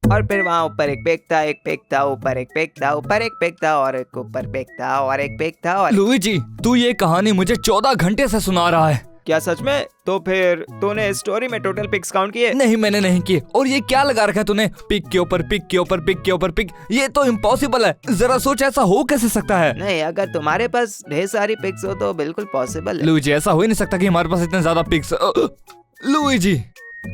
और फिर वहाँ ऊपर एक पेग था, एक पेग था, ऊपर एक पेग था, ऊपर एक पेग था, और एक ऊपर पेग था, और एक पेग था, और लुईजी, तू ये कहानी मुझे 14 घंटे से सुना रहा है। क्या सच में? तो फिर तूने स्टोरी में टोटल पिक्स काउंट किए? नहीं, मैंने नहीं किए। और ये क्या लगा रखा है तूने? पिक के ऊपर पिक के ऊपर पिक के ऊपर पिक। ये तो इम्पॉसिबल है। जरा सोच, ऐसा हो कैसे सकता है? नहीं, अगर तुम्हारे पास ढेर सारी पिक्स हो तो बिल्कुल पॉसिबल है। लुईजी, ऐसा हो ही नहीं सकता कि हमारे पास इतने ज्यादा पिक्स। लुईजी,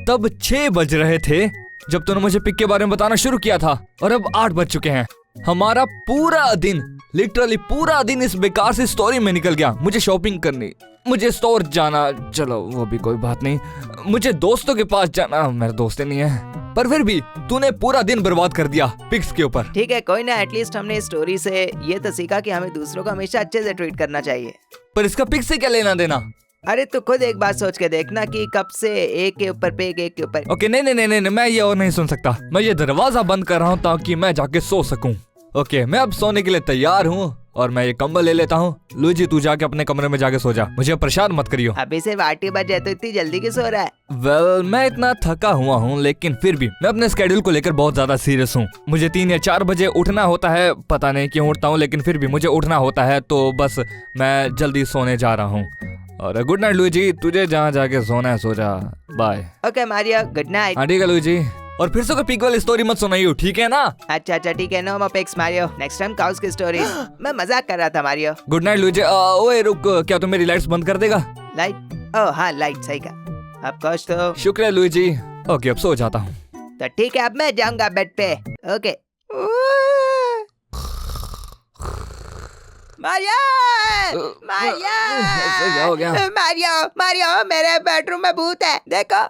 तब 6 बज रहे थे जब तूने मुझे पिक के बारे में बताना शुरू किया था, और अब 8 बज चुके हैं। हमारा पूरा दिन, लिटरली पूरा दिन इस बेकार सी स्टोरी में निकल गया। मुझे शॉपिंग करनी, मुझे स्टोर जाना, चलो वो भी कोई बात नहीं, मुझे दोस्तों के पास जाना, मेरे दोस्त नहीं है, पर फिर भी तूने पूरा दिन बर्बाद कर दिया पिक्स के ऊपर। ठीक है, कोई ना, एटलीस्ट हमने इस स्टोरी से ये तो सीखा कि हमें दूसरों को हमेशा अच्छे से ट्रीट करना चाहिए। पर इसका पिक्स से क्या लेना देना? अरे तो खुद एक बात सोच के देखना कि कब से एक के ऊपर पेग, एक के ऊपर। ओके, नहीं, मैं ये और नहीं सुन सकता। मैं ये दरवाजा बंद कर रहा हूँ ताकि मैं जाके सो सकूं। ओके, मैं अब सोने के लिए तैयार हूँ और मैं ये कंबल ले लेता हूँ। लुईजी, तू जाके अपने कमरे में जाके सो जा, मुझे परेशान मत करियो। अभी सिर्फ 8 बजे, तो इतनी जल्दी क्यों सो रहा है? वेल, मैं इतना थका हुआ हूँ, लेकिन फिर भी मैं अपने स्केड्यूल को लेकर बहुत ज्यादा सीरियस हूँ। मुझे 3 या 4 बजे उठना होता है, पता नहीं क्यों उठता हूँ, लेकिन फिर भी मुझे उठना होता है, तो बस मैं जल्दी सोने जा रहा हूँ। और गुड नाइट लुईजी, तुझे जहाँ जाके सोना है सो जा, bye. Okay Mario, good night. हाँ ठीक है लुईजी, और फिर से कोई पिक वाली स्टोरी मत सुनाइयो, ठीक है ना? अच्छा ठीक है, no more pics Mario, next time cows की स्टोरी। मैं मजाक कर रहा था मारियो। Good night Luigi. ओए रुक, क्या तू मेरी लाइट्स बंद कर देगा? लाइट? ओह हाँ, लाइट, सही कहा। अब कौश तो शुक्र है लुईजी। ओके, अब सो जाता हूँ। तो ठीक है, अब मैं जाऊंगा बेड पे। ओके। मारियो, ऐसे क्या हो गया? मारियो, मेरे बेडरूम में भूत है, देखो।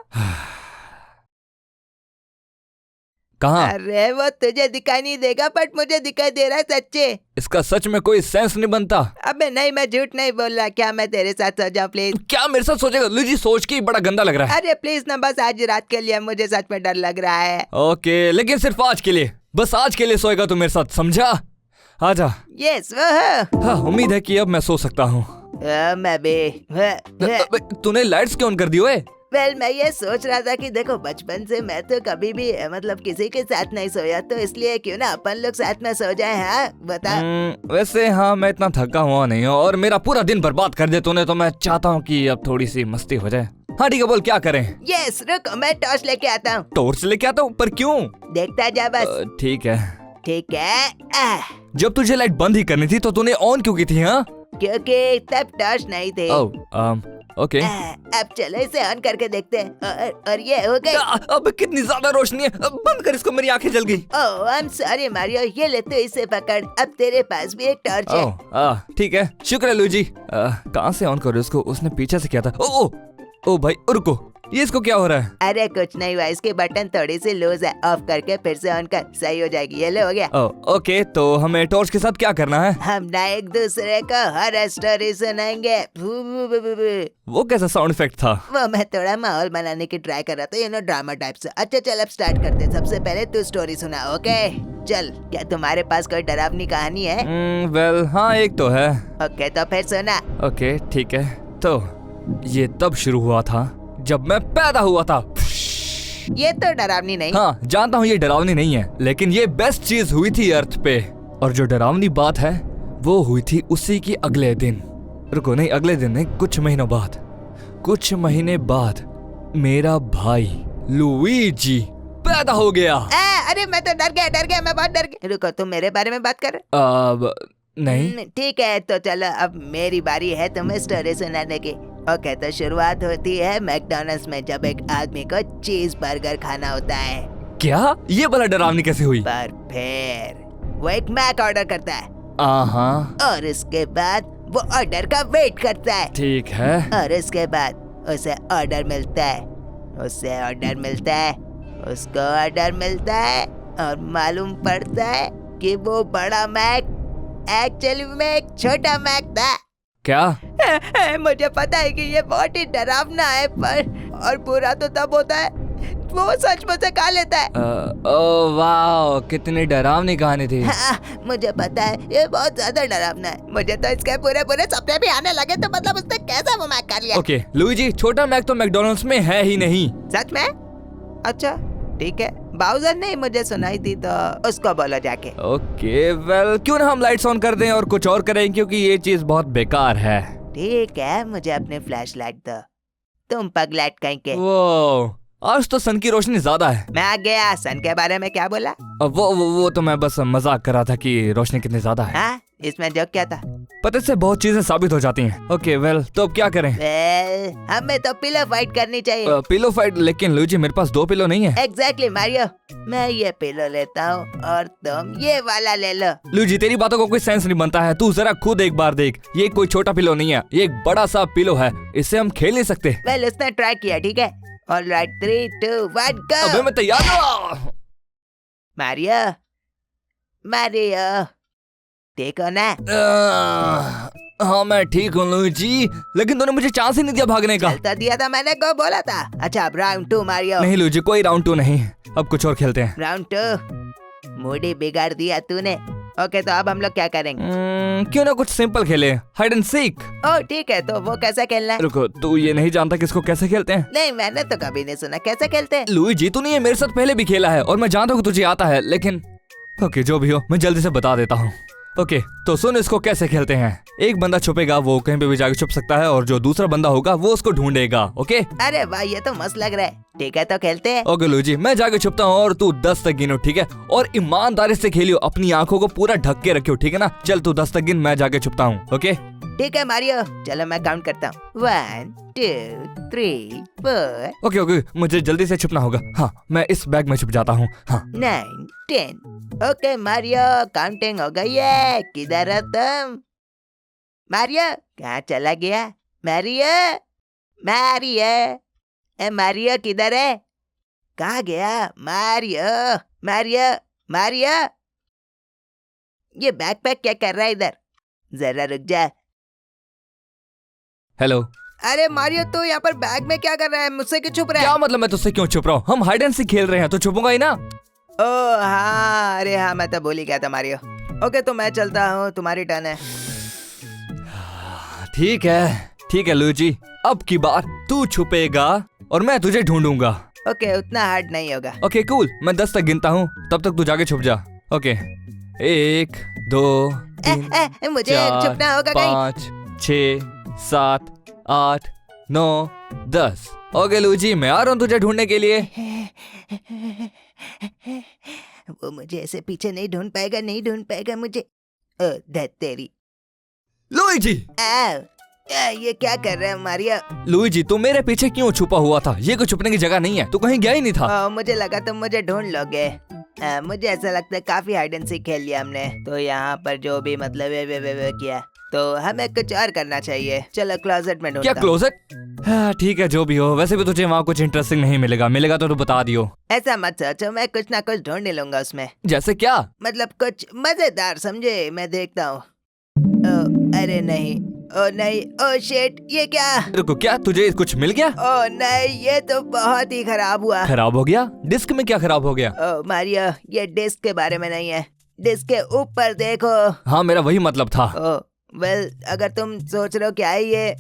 कहाँ? अरे वो तुझे दिखाई नहीं देगा, बट मुझे दिखाई दे रहा है सच्चे। इसका सच में कोई सेंस नहीं बनता। अबे नहीं, मैं झूठ नहीं बोल रहा। क्या मैं तेरे साथ सो जाऊं प्लीज? क्या मेरे साथ सोचेगा? लुईजी, सोच के ही बड़ा गंदा लग रहा है। अरे प्लीज ना, बस आज रात के लिए, मुझे सच में डर लग रहा है। ओके, लेकिन सिर्फ आज के लिए, बस आज के लिए सोएगा तू मेरे साथ, समझा? आजा। यस वो। हाँ, उम्मीद है कि अब मैं सो सकता हूँ। मैं भी। तूने लाइट्स क्यों ऑन कर दी ओए? वेल, मैं ये सोच रहा था कि देखो, बचपन से मैं तो कभी भी मतलब किसी के साथ नहीं सोया, तो इसलिए क्यों ना अपन लोग साथ में सो जाए। हाँ बता। वैसे हाँ, मैं इतना थका हुआ नहीं हूँ और मेरा पूरा दिन बर्बाद कर दे तूने, तो मैं चाहता हूँ कि अब थोड़ी सी मस्ती हो जाए। हाँ ठीक है, बोल क्या करें? यस, रुको, मैं टॉर्च लेके आता हूँ। टॉर्च लेके आता हूँ? पर क्यों? देखता जा बस। ठीक है। ठीक है। जब तुझे लाइट बंद ही करनी थी तो तूने ऑन क्यों की थी? हाँ, क्योंकि तब टॉर्च नहीं थे। ओके। अब चलो इसे ऑन करके देखते हैं। और ये हो गई। अब कितनी ज्यादा रोशनी है, बंद कर इसको, मेरी आंखें जल गई। ओह आई एम सॉरी मारियो, ये ले तो इसे पकड़, अब तेरे पास भी एक टॉर्च है। ठीक है, शुक्र है लुईजी। कहाँ से ऑन करो इसको? उसने पीछे से किया था। ओ भाई रुको, ये इसको क्या हो रहा है? अरे कुछ नहीं हुआ, इसके बटन थोड़ी सी लूज है, ऑफ करके फिर से ऑन कर, सही हो जाएगी। ये ले, हो गया। ओके, तो हमें टॉर्च के साथ क्या करना है? हम ना एक दूसरे को हॉरर स्टोरी सुनाएंगे। वो कैसा साउंड इफेक्ट था? वो मैं थोड़ा माहौल बनाने की ट्राई कर रहा था, ड्रामा टाइप से। अच्छा चल, अब स्टार्ट करते। सबसे पहले तू स्टोरी सुना, ओके? चल, क्या तुम्हारे पास कोई डरावनी कहानी है? वेल हाँ, एक तो है। ओके, तो फिर सुना। ओके ठीक है, तो ये तब शुरू हुआ था जब मैं पैदा हुआ था। ये तो डरावनी नहीं। हाँ जानता हूँ ये डरावनी नहीं है, लेकिन ये बेस्ट चीज हुई थी अर्थ पे। और जो डरावनी बात है वो हुई थी उसी की अगले दिन। रुको, नहीं अगले दिन नहीं, कुछ महीने बाद मेरा भाई लुईजी पैदा हो गया। अरे मैं तो डर गया, मैं बहुत डर गया। रुको, तुम मेरे बारे में बात कर? नहीं। ठीक है, तो चलो अब मेरी बारी है तुम्हें स्टोरी सुनाने की। ओके, तो शुरुआत होती है मैकडॉनल्ड्स में, जब एक आदमी को चीज बर्गर खाना होता है। क्या? ये वाला डरावनी कैसे हुई? पर फिर वो एक मैक ऑर्डर करता है। और इसके बाद वो ऑर्डर का वेट करता है। ठीक है। और इसके बाद उसे ऑर्डर मिलता है, उसको ऑर्डर मिलता है, और मालूम पड़ता है कि वो बड़ा मैक एक्चुअली में एक छोटा मैक था। क्या? मुझे पता है कि ये बहुत ही डरावना है, पर और बुरा तो तब होता है वो सच मुझे खा लेता है। ओह वाह, कितनी डरावनी कहानी थी। हाँ, मुझे पता है ये बहुत ज्यादा डरावना है। मुझे तो इसके पूरे सपने भी आने लगे, तो मतलब उसने कैसा वो मैक खा लिया। ओके लुईजी, छोटा मैक तो मैकडॉनल्ड्स में है ही नहीं। सच में? अच्छा ठीक है, बाउजर ने मुझे सुनाई थी तो उसको बोलो जाके। ओके वेल, क्यों ना हम लाइट्स ऑन कर दें और कुछ और करें, क्योंकि ये चीज बहुत बेकार है। ठीक है, मुझे अपने फ्लैश लाइट दो। तुम पगलेट कहीं के। वो आज तो सन की रोशनी ज्यादा है। मैं आ गया। सन के बारे में क्या बोला? वो तो मैं बस मजाक कर रहा था कि रोशनी कितनी ज्यादा है। हाँ, इसमें जोक क्या था? पता से बहुत चीजें साबित हो जाती हैं। ओके वेल, तो अब क्या करें? वेल, हमें तो पिलो फाइट करनी चाहिए। Pillow fight? लेकिन लूजी मेरे पास 2 पिलो नहीं है। एग्जैक्टली मारियो, मैं ये पिलो लेता हूँ और तुम ये वाला ले लो। लूजी तेरी बातों को कोई सेंस नहीं बनता है। तू जरा खुद एक बार देख, ये कोई छोटा पिलो नहीं है, ये एक बड़ा सा पिलो है। इससे हम खेल नहीं सकते। वेल, उसने ट्राई किया, ठीक है। ऑलराइट, 3, 2, 1 गो। अबे मैं तैयार हूँ। मारियो, मारियो, ठीक हो ना? हाँ मैं ठीक हूँ लूजी, लेकिन तूने मुझे चांस ही नहीं दिया भागने का। चलता दिया था मैंने, को बोला था। अच्छा, अब राउंड 2 मारियो। नहीं लूजी, कोई राउंड 2 नहीं, अब कुछ और खेलते हैं। राउंड 2 मूडी बिगाड़ दिया तूने। ओके, तो अब हम लोग क्या करेंगे? क्यों ना कुछ सिंपल खेले, हाइड एंड सीक। ओह ठीक है, तो वो कैसे खेलना है? रुको, तू ये नहीं जानता किसको कैसे खेलते हैं? नहीं, मैंने तो कभी नहीं सुना। कैसे खेलते हैं? लुईजी तूने ये मेरे साथ पहले भी खेला है और मैं जानता हूँ कि तुझे आता है, लेकिन ओके जो भी हो, मैं जल्दी से बता देता हूँ। ओके तो सुन, इसको कैसे खेलते हैं। एक बंदा छुपेगा, वो कहीं पे भी जाके छुप सकता है, और जो दूसरा बंदा होगा वो उसको ढूंढेगा। ओके अरे वाह, ये तो मस्त लग रहा है। ठीक है, तो खेलते हैं। ओके लुईजी, मैं जाके छुपता हूँ और तू 10 तक गिनो, ठीक है? और ईमानदारी से खेलियो, अपनी आंखों को पूरा ढक के रखियो, ठीक है ना? चल तू 10 तक गिन, मैं जाके छुपता हूँ। ओके ठीक है मारियो, चलो मैं काउंट करता हूँ। 1, 2, 3, 4, ओके ओके, मुझे जल्दी से छुपना होगा। हाँ, मैं इस बैग में छुप जाता हूँ। हाँ 9, 10। ओके मारियो, काउंटिंग हो गई है। किधर हो तुम? मारियो कहाँ चला गया? मारियो, मारियो, ए मारियो किधर है? कहाँ गया मारियो? मारियो, मारियो, ये बैकपैक क्या कर रहा है इधर? जरा रुक जा। हेलो। अरे मारियो, तो यहाँ पर बैग में क्या कर रहा है? मुझसे क्यों छुप रहा है? क्या मतलब मैं तुझसे क्यों छुप रहा हूँ? हम हाइड एंड सीक खेल रहे हैं, तो छुपूंगा ही ना। ओ हाँ, अरे हाँ, मैं तो भूल ही गया था मारियो। ओके, तो मैं चलता हूँ, तुम्हारी टर्न है। ठीक है लुईजी, अब की बार तू छुपेगा और मैं तुझे ढूंढूंगा। ओके, उतना हार्ड नहीं होगा। ओके कूल, मैं 10 तक गिनता हूँ, तब तक तू जाके छुप जा। ओके 1 2 3 मुझे 4 छुपना होगा कहीं। 5 6 7 8 9 10। ओके लुईजी, मैं आ रहा हूँ तुझे ढूंढने के लिए। वो मुझे ऐसे पीछे नहीं ढूंढ पाएगा, नहीं ढूंढ पाएगा मुझे। ओ धत तेरी। लुईजी, ये क्या कर रहा है मारिया? लुईजी तू मेरे पीछे क्यों छुपा हुआ था? ये कोई छुपने की जगह नहीं है, तू कहीं गया ही नहीं था। मुझे लगा तुम मुझे ढूंढ लोगे। मुझे ऐसा लगता है काफी हाइड एंड सीक खेल लिया हमने, तो यहाँ पर जो भी मतलब वे किया, तो हमें कुछ और करना चाहिए। चलो क्लोजेट में ढूंढता क्या हूँ। क्लोजेट? हाँ ठीक है, जो भी हो, वैसे भी तुझे वहाँ कुछ इंटरेस्टिंग नहीं मिलेगा, मिलेगा तो तू बता दियो। ऐसा मत सोचो, मैं कुछ ना कुछ ढूंढ ही लूंगा उसमें। जैसे क्या? मतलब कुछ मजेदार, समझे? मैं देखता हूँ। अरे नहीं, ओ नहीं, ओ शिट, ये क्या? रुको, क्या तुझे कुछ मिल गया? ओ नहीं, ये तो बहुत ही खराब हुआ। खराब हो गया? डिस्क में क्या खराब हो गया? ओ मारियो, ये डिस्क के बारे में नहीं है, डिस्क के ऊपर देखो। हाँ मेरा वही मतलब था। ओ वेल, अगर तुम सोच रहे हो क्या है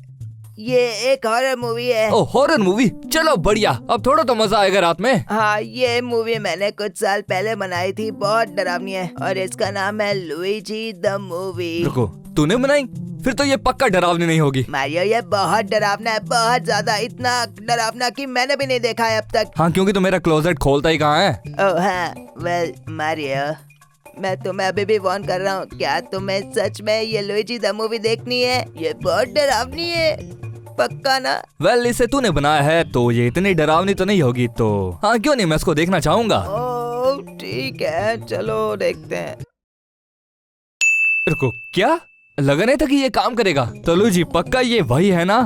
ये एक हॉरर मूवी है। ओ हॉरर मूवी, चलो बढ़िया, अब थोड़ा तो मजा आएगा रात में। हाँ, ये मूवी मैंने कुछ साल पहले बनाई थी, बहुत डरावनी है, और इसका नाम है लुईजी द मूवी। रुको, तूने बनाई? फिर तो ये पक्का डरावनी नहीं होगी। मारियो, ये बहुत डरावना है, बहुत ज्यादा, इतना डरावना कि मैंने भी नहीं देखा है अब तक। हाँ क्योंकि तो मेरा क्लोजेट खोलता ही कहाँ है। ओह हाँ, वेल मारियो, मैं तुम्हें अभी भी वार्न कर रहा हूँ, क्या तुम्हें सच में ये लुईजी द मूवी देखनी है? ये बहुत डरावनी है, पक्का ना? वेल इसे तूने बनाया है तो ये इतनी डरावनी तो नहीं होगी, तो हाँ क्यों नहीं, मैं इसको देखना चाहूंगा। ओह ठीक है, चलो देखते हैं। रुको, क्या? लगा नहीं था कि ये काम करेगा। तो लुईजी पक्का ये वही है ना?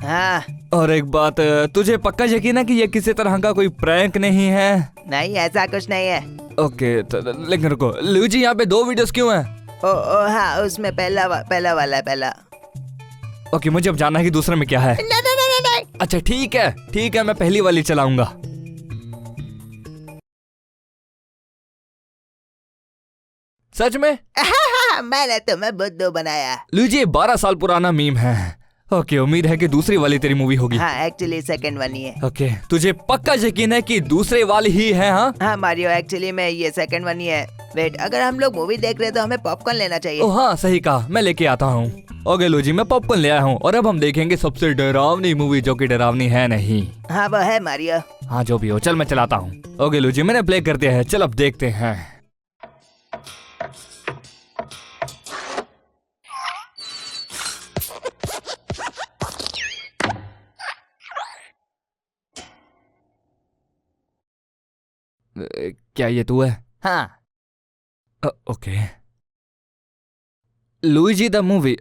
हाँ। और एक बात, तुझे पक्का यकीन है कि ये किसी तरह का कोई प्रैंक नहीं है? नहीं, ऐसा कुछ नहीं है। ओके तो लेकिन रुको लुईजी, यहाँ पे 2 वीडियोस क्यों हैं? ओ हाँ, उसमें पहला वाला है, पहला। ओके मुझे अब जानना है कि दूसरे में क्या है। नहीं। अच्छा ठीक है, मैं पहली वाली चलाऊंगा। सच में? मैंने तुम्हें बुद्धू बनाया। लुईजी 12 साल पुराना मीम है, ओके, उम्मीद है कि दूसरी वाली तेरी मूवी होगी। हाँ एक्चुअली सेकंड वन ही है। ओके, तुझे पक्का यकीन है कि दूसरे वाली ही है? हाँ हाँ मारियो, एक्चुअली में ये सेकंड वन ही है। वेट, अगर हम लोग मूवी देख रहे हैं तो हमें पॉपकॉर्न लेना चाहिए। ओ हाँ सही कहा, मैं लेके आता हूँ। ओके लूजी, मैं पॉपकॉर्न ले आया हूँ और अब हम देखेंगे सबसे डरावनी मूवी, जो कि डरावनी है नहीं। हाँ वो है मारियो। हाँ जो भी हो, चल मैं चलाता हूँ। ओके लूजी, मैंने प्ले कर दिया है, चल अब देखते हैं। क्या ये तू है? हाँ ओके, लुइजी द मूवी,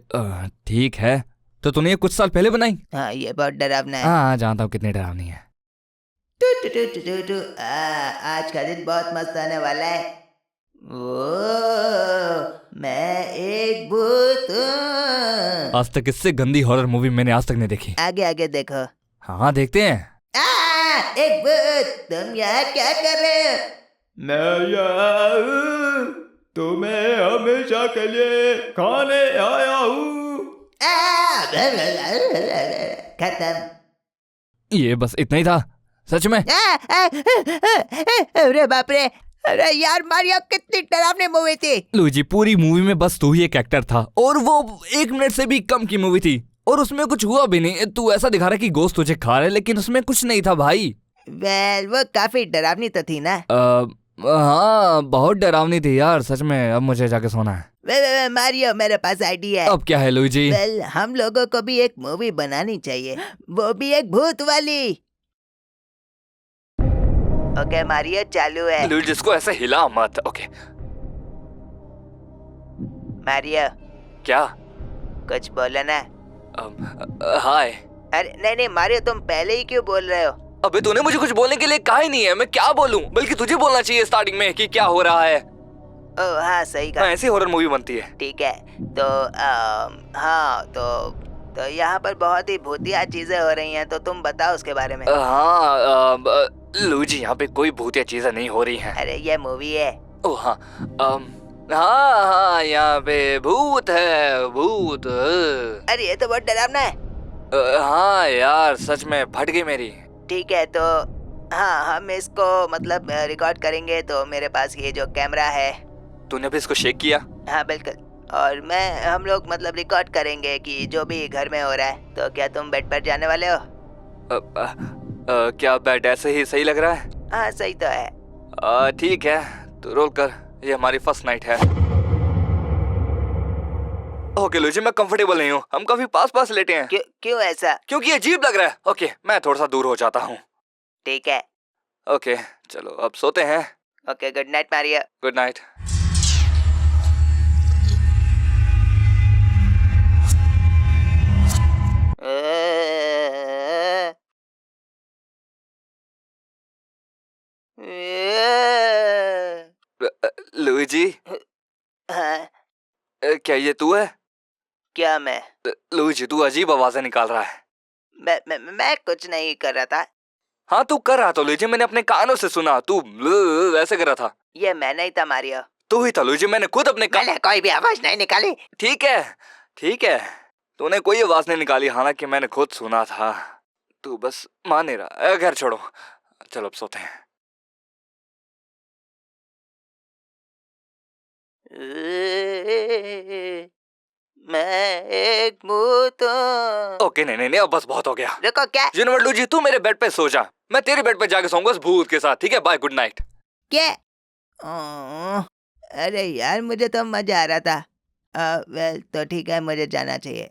ठीक है। तो तूने ये कुछ साल पहले बनाई? हाँ, ये बहुत डरावना है। हाँ जानता हूँ कितनी डरावनी है। टू टू टू टू टू टू। आज का दिन बहुत मस्त आने वाला है। ओ, मैं एक भूत हूँ। आज तक इससे गंदी हॉरर मूवी मैंने आज तक नहीं देखी। आगे आगे देखो। हाँ देखते हैं। एक भूत, तुम यहाँ क्या कर रहे हो? मैं यहाँ हूँ, तुम्हें हमेशा के लिए खाने आया हूँ। खत्म। ये बस इतना ही था सच में? अरे बाप रे, अरे यार मारियो, कितनी डरावनी मूवी थी। लुइजी, पूरी मूवी में बस तू ही एक एक्टर था और वो 1 मिनट से भी कम की मूवी थी और उसमें कुछ हुआ भी नहीं। तू ऐसा दिखा रहा कि गोश्त तुझे खा रहे, लेकिन उसमें कुछ नहीं था भाई। वेल, वो काफी डरावनी तो थी ना। हाँ बहुत डरावनी थी यार सच में। अब मुझे जाके सोना है। वे मारियो, मेरे पास आइडिया है। अब क्या है लुइजी? वेल, हम लोगों को भी एक मूवी बनानी चाहिए, वो भी एक भूत वाली। ओके मारियो, चालू है। लुइजी, इसको ऐसे हिला मत। ओके मारियो, क्या? कुछ बोलो ना। हाय। अरे नहीं नहीं मारियो, तुम पहले ही क्यों बोल रहे हो? अबे तूने मुझे कुछ बोलने के लिए कहा ही नहीं है, मैं क्या बोलूं? बल्कि तुझे बोलना चाहिए स्टार्टिंग में कि क्या हो रहा है। ओह हाँ सही कहा। ऐसी हॉरर मूवी बनती है। ठीक है तो हाँ तो यहाँ पर बहुत ही भूतिया चीजें हो रही हैं, तो तुम बताओ उसके बारे में। हाँ लुइजी, यहाँ पे कोई भूतिया चीजें नहीं हो रही हैं। अरे ये मूवी है। ओह हाँ, हाँ हाँ यहाँ पे भूत है, भूत। अरे ये तो बहुत डरावना है। हाँ यार सच में फट गई मेरी। ठीक है तो हाँ, हम इसको मतलब रिकॉर्ड करेंगे। तो मेरे पास ये जो कैमरा है। तूने भी इसको शेक किया? हाँ बिल्कुल। और हम लोग मतलब रिकॉर्ड करेंगे कि जो भी घर में हो रहा है। तो क्या तुम बेड पर जाने वाले हो? क्या बेड ऐसे ही सही लग रहा है? हाँ सही तो है। ठीक है, तो रोल कर। ये हमारी फर्स्ट नाइट है। ओके लुइजी, मैं कंफर्टेबल नहीं हूँ, हम काफी पास पास लेटे हैं। क्यों ऐसा? क्योंकि ये अजीब लग रहा है। ओके, मैं थोड़ा सा दूर हो जाता हूँ। ठीक है। ओके चलो अब सोते हैं। Okay, good night Mario. Good night. Luigi, हाँ, क्या ये तू है? क्या मैं? लुइजी, तू अजीब आवाजें निकाल रहा है। मैं कुछ नहीं कर रहा था। हाँ तू कर रहा था लुइजी, मैंने अपने कानों से सुना। तू ऐसे कर रहा था। ये मैं नहीं था मारियो। तू ही था लुइजी, मैंने खुद अपने मैंने कोई भी आवाज नहीं निकाली। ठीक है ठीक है, तूने कोई आवाज नहीं निकाली, हालांकि मैंने खुद सुना था। तू बस मान नहीं रहा। घर छोड़ो, चलो अब सोते हैं। मैं एक भूत हूँ। ओके नहीं नहीं नहीं, अब बस बहुत हो गया। रुको, क्या? यूनिवर्स लुइजी, तू मेरे बेड पे सो जा, मैं तेरे बेड पे जाके सोऊंगा उस भूत के साथ। ठीक है, बाय, गुड नाइट। क्या? अरे यार, मुझे तो मजा आ रहा था। वेल तो ठीक है, मुझे जाना चाहिए।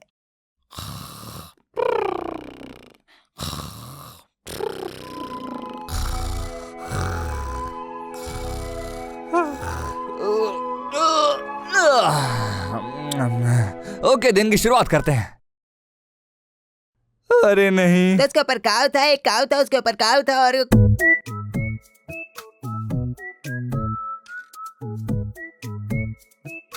ओके, दिन की शुरुआत करते हैं। अरे नहीं, तो उसके ऊपर काव था, एक काव था, उसके ऊपर काव था और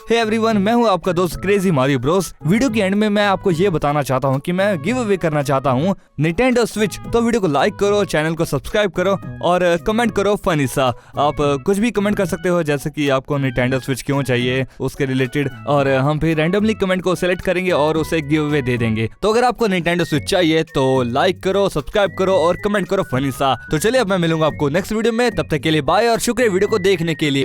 हे एवरीवन, मैं हूँ आपका दोस्त क्रेजी मारियो ब्रोस। वीडियो के एंड में मैं आपको ये बताना चाहता हूँ कि मैं गिव अवे करना चाहता हूँ निंटेंडो स्विच। तो वीडियो को लाइक करो, चैनल को सब्सक्राइब करो और कमेंट करो फनी सा। आप कुछ भी कमेंट कर सकते हो, जैसे कि आपको निंटेंडो स्विच क्यों चाहिए उसके रिलेटेड, और हम फिर रैंडमली कमेंट को सिलेक्ट करेंगे और उसे गिव अवे दे देंगे। तो अगर आपको निंटेंडो स्विच चाहिए तो लाइक करो, सब्सक्राइब करो और कमेंट करो फनी सा। तो चलिए अब मैं मिलूंगा आपको नेक्स्ट वीडियो में, तब तक के लिए बाय और शुक्रिया वीडियो को देखने के लिए।